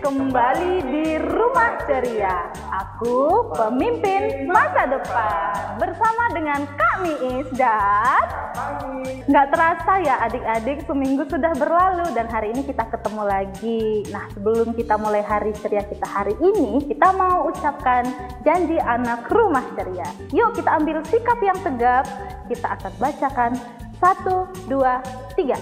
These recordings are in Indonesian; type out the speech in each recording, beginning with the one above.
kembali di Rumah Ceria. Aku pemimpin masa depan bersama dengan Kak Miis dan nggak terasa ya adik-adik, seminggu sudah berlalu dan hari ini kita ketemu lagi. Nah, sebelum kita mulai hari ceria kita hari ini, kita mau ucapkan janji anak Rumah Ceria. Yuk kita ambil sikap yang tegap. Kita akan bacakan 1, 2, 3.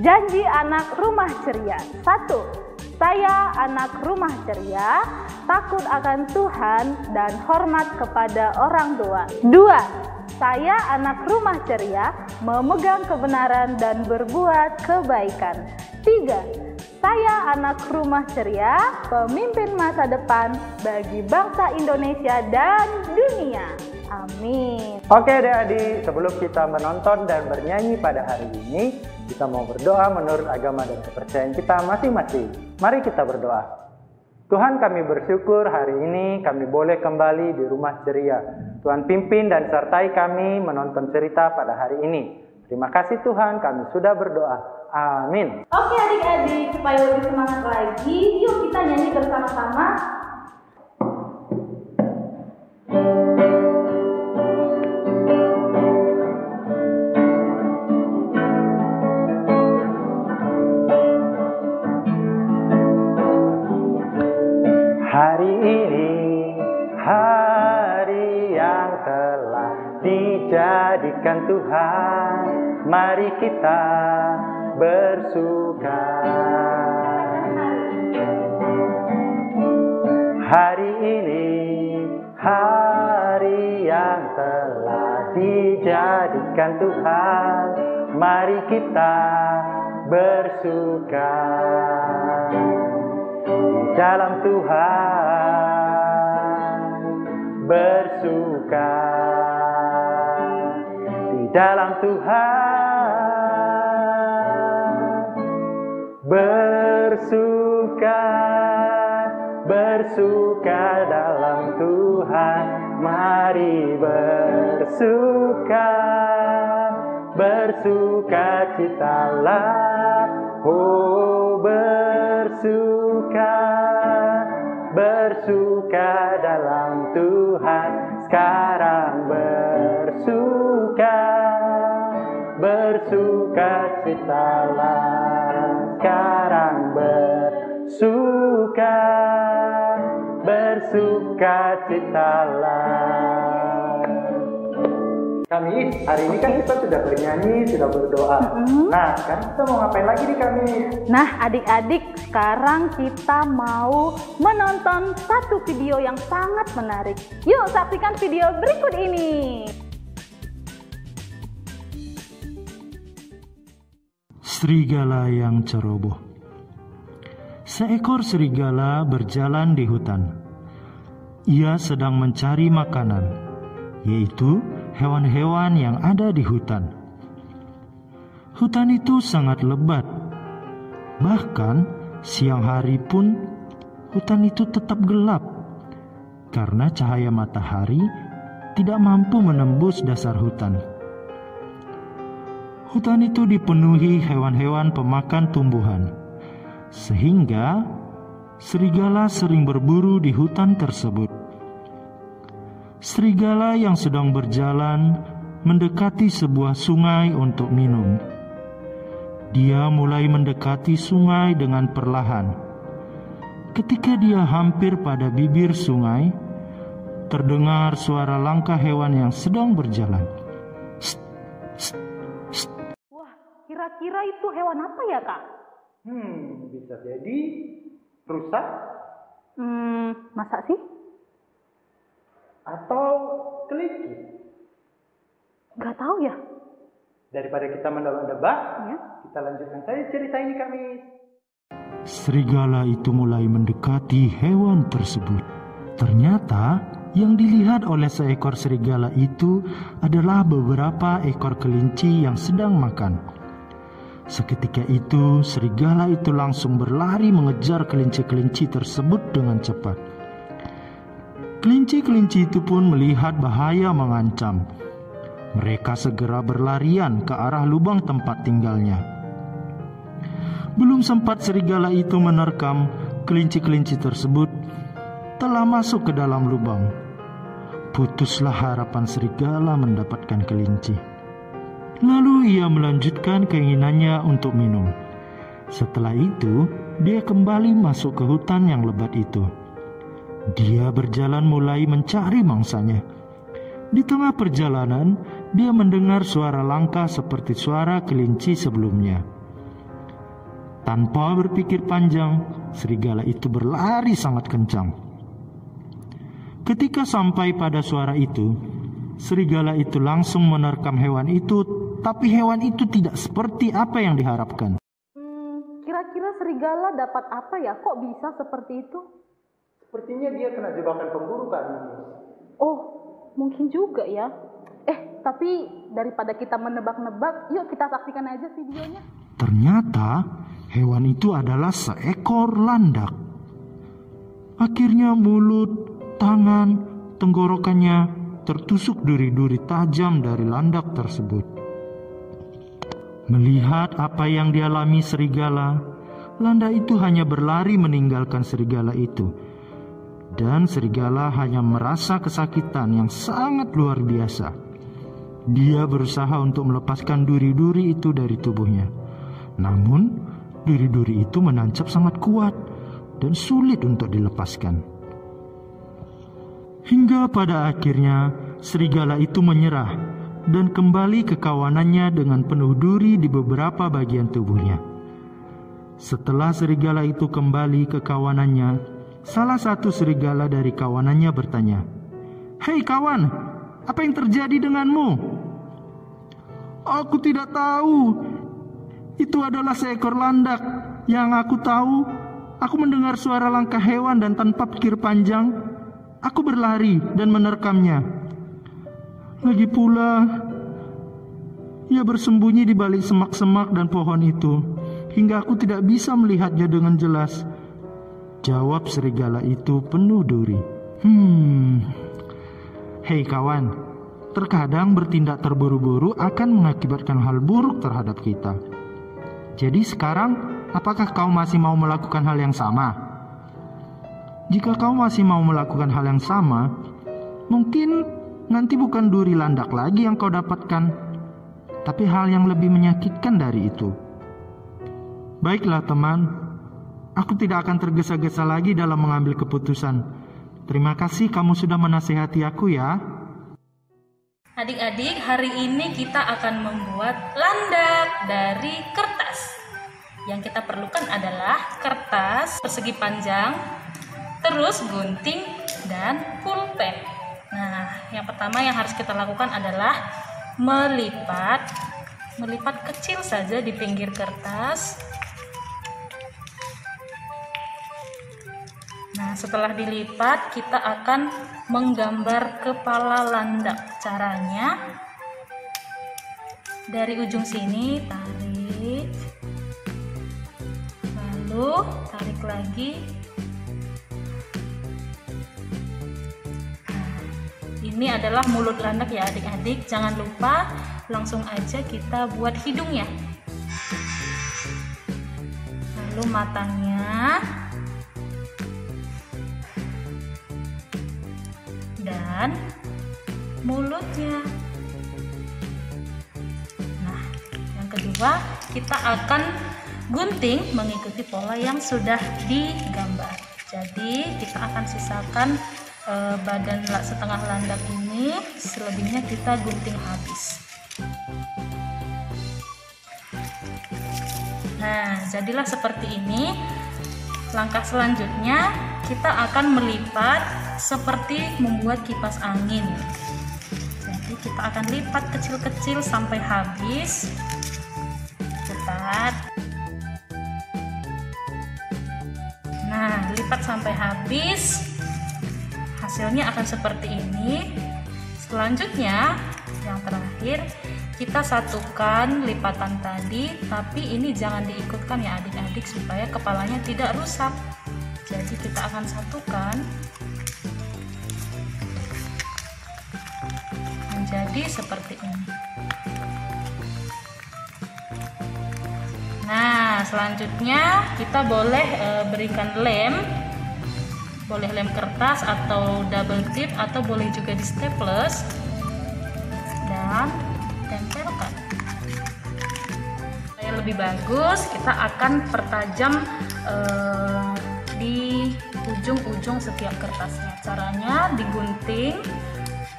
Janji anak Rumah Ceria. 1. Saya anak Rumah Ceria, takut akan Tuhan dan hormat kepada orang tua. 2. Saya anak Rumah Ceria, memegang kebenaran dan berbuat kebaikan. 3. Saya anak Rumah Ceria, pemimpin masa depan bagi bangsa Indonesia dan dunia. Amin. Oke adik-adik, sebelum kita menonton dan bernyanyi pada hari ini, kita mau berdoa menurut agama dan kepercayaan kita masing-masing. Mari kita berdoa. Tuhan, kami bersyukur hari ini kami boleh kembali di Rumah Ceria. Tuhan pimpin dan sertai kami menonton cerita pada hari ini. Terima kasih Tuhan, kami sudah berdoa. Amin. Oke adik-adik, supaya lebih semangat lagi, yuk kita nyanyi bersama-sama. Hari ini, hari yang telah dijadikan Tuhan, mari kita bersuka. Hari ini, hari yang telah dijadikan Tuhan, mari kita bersuka. Di dalam Tuhan bersuka, di dalam Tuhan bersuka, bersuka dalam Tuhan, mari bersuka, bersuka citalah, oh bersuka, bersuka dalam Tuhan, sekarang bersuka, bersuka citalah, sekarang bersuka, bersuka citalah. Kami hari ini kan kita sudah bernyanyi, sudah berdoa. Nah, sekarang kita mau ngapain lagi nih kami? Nah adik-adik, sekarang kita mau menonton satu video yang sangat menarik. Yuk saksikan video berikut ini. Serigala yang ceroboh. Seekor serigala berjalan di hutan. Ia sedang mencari makanan, yaitu hewan-hewan yang ada di hutan. Hutan itu sangat lebat. Bahkan siang hari pun hutan itu tetap gelap karena cahaya matahari tidak mampu menembus dasar hutan. Hutan itu dipenuhi hewan-hewan pemakan tumbuhan, sehingga serigala sering berburu di hutan tersebut. Serigala yang sedang berjalan mendekati sebuah sungai untuk minum. Dia mulai mendekati sungai dengan perlahan. Ketika dia hampir pada bibir sungai, terdengar suara langkah hewan yang sedang berjalan. Psst, psst, psst. Wah, kira-kira itu hewan apa ya Kak? Bisa jadi rusa? Masa sih? Atau kelinci? Nggak tahu ya. Daripada kita mendebak, Ya. kita lanjutkan saja cerita ini kami. Serigala itu mulai mendekati hewan tersebut. Ternyata yang dilihat oleh seekor serigala itu adalah beberapa ekor kelinci yang sedang makan. Seketika itu, serigala itu langsung berlari mengejar kelinci-kelinci tersebut dengan cepat. Kelinci-kelinci itu pun melihat bahaya mengancam. Mereka segera berlarian ke arah lubang tempat tinggalnya. Belum sempat serigala itu menerkam, kelinci-kelinci tersebut telah masuk ke dalam lubang, putuslah harapan serigala mendapatkan kelinci. Lalu ia melanjutkan keinginannya untuk minum. Setelah itu, dia kembali masuk ke hutan yang lebat itu. Dia berjalan mulai mencari mangsanya. Di tengah perjalanan, dia mendengar suara langkah seperti suara kelinci sebelumnya. Tanpa berpikir panjang, serigala itu berlari sangat kencang. Ketika sampai pada suara itu, serigala itu langsung menerkam hewan itu, tapi hewan itu tidak seperti apa yang diharapkan. Kira-kira serigala dapat apa ya? Kok bisa seperti itu? Sepertinya dia kena jebakan pemburu, Kak. Oh, mungkin juga ya. Tapi daripada kita menebak-nebak, yuk kita saksikan aja videonya. Ternyata hewan itu adalah seekor landak. Akhirnya mulut, tangan, tenggorokannya tertusuk duri-duri tajam dari landak tersebut. Melihat apa yang dialami serigala, landak itu hanya berlari meninggalkan serigala itu. Dan serigala hanya merasa kesakitan yang sangat luar biasa. Dia berusaha untuk melepaskan duri-duri itu dari tubuhnya. Namun, duri-duri itu menancap sangat kuat dan sulit untuk dilepaskan. Hingga pada akhirnya, serigala itu menyerah dan kembali ke kawanannya dengan penuh duri di beberapa bagian tubuhnya. Setelah serigala itu kembali ke kawanannya, salah satu serigala dari kawanannya bertanya, "Hei kawan, apa yang terjadi denganmu?" "Aku tidak tahu. Itu adalah seekor landak. Yang aku tahu, aku mendengar suara langkah hewan dan tanpa pikir panjang, aku berlari dan menerkamnya. Lagi pula, ia bersembunyi di balik semak-semak dan pohon itu, hingga aku tidak bisa melihatnya dengan jelas." Jawab serigala itu penuh duri. Hei kawan, terkadang bertindak terburu-buru akan mengakibatkan hal buruk terhadap kita. Jadi sekarang, apakah kau masih mau melakukan hal yang sama? Jika kau masih mau melakukan hal yang sama, mungkin nanti bukan duri landak lagi yang kau dapatkan, tapi hal yang lebih menyakitkan dari itu. Baiklah teman, aku tidak akan tergesa-gesa lagi dalam mengambil keputusan. Terima kasih kamu sudah menasihati aku ya. Adik-adik, hari ini kita akan membuat landak dari kertas. Yang kita perlukan adalah kertas persegi panjang, terus gunting dan pulpen. Nah, yang pertama yang harus kita lakukan adalah melipat kecil saja di pinggir kertas. Nah, setelah dilipat, kita akan menggambar kepala landak. Caranya, dari ujung sini tarik, lalu tarik lagi. Nah, ini adalah mulut landak ya adik-adik. Jangan lupa langsung aja kita buat hidungnya. Lalu matanya. Dan mulutnya. Nah, yang kedua kita akan gunting mengikuti pola yang sudah digambar. Jadi kita akan sisakan badan setengah landak ini, selebihnya kita gunting habis. Nah, jadilah seperti ini. Langkah selanjutnya kita akan melipat seperti membuat kipas angin. Jadi kita akan lipat kecil-kecil sampai habis. Lipat. Nah, lipat sampai habis. Hasilnya akan seperti ini. Selanjutnya, yang terakhir, kita satukan lipatan tadi, tapi ini jangan diikutkan ya adik-adik supaya kepalanya tidak rusak. Jadi kita akan satukan menjadi seperti ini. Nah, selanjutnya kita boleh berikan lem. Boleh lem kertas atau double tip atau boleh juga di staples. Dan tempelkan. Supaya lebih bagus, kita akan pertajam di ujung-ujung setiap kertasnya. Caranya digunting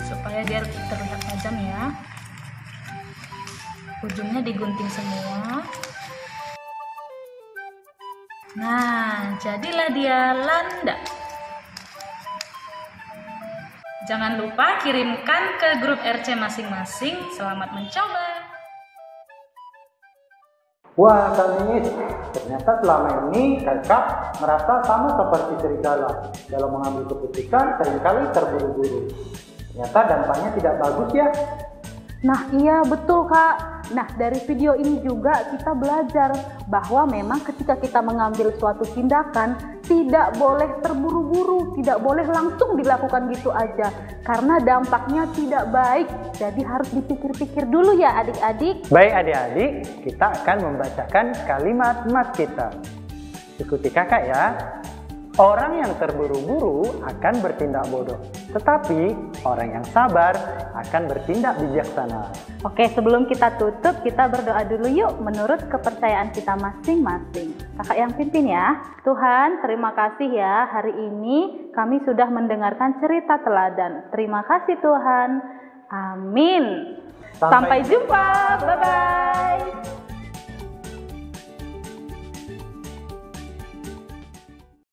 supaya dia terlihat tajam ya. Ujungnya digunting semua. Nah, jadilah dia landak. Jangan lupa kirimkan ke grup RC masing-masing. Selamat mencoba. Wah, Kak Miis, ternyata selama ini kakak merasa sama seperti serigala. Dalam mengambil keputusan seringkali terburu-buru. Ternyata dampaknya tidak bagus ya. Nah iya betul Kak. Nah dari video ini juga kita belajar bahwa memang ketika kita mengambil suatu tindakan tidak boleh terburu-buru, tidak boleh langsung dilakukan gitu aja karena dampaknya tidak baik. Jadi harus dipikir-pikir dulu ya adik-adik. Baik adik-adik, kita akan membacakan kalimat emas kita. Ikuti kakak ya. Orang yang terburu-buru akan bertindak bodoh, tetapi orang yang sabar akan bertindak bijaksana. Oke, sebelum kita tutup, kita berdoa dulu yuk menurut kepercayaan kita masing-masing. Kakak yang pimpin ya. Tuhan, terima kasih ya hari ini kami sudah mendengarkan cerita teladan. Terima kasih Tuhan. Amin. Sampai jumpa. Bye-bye.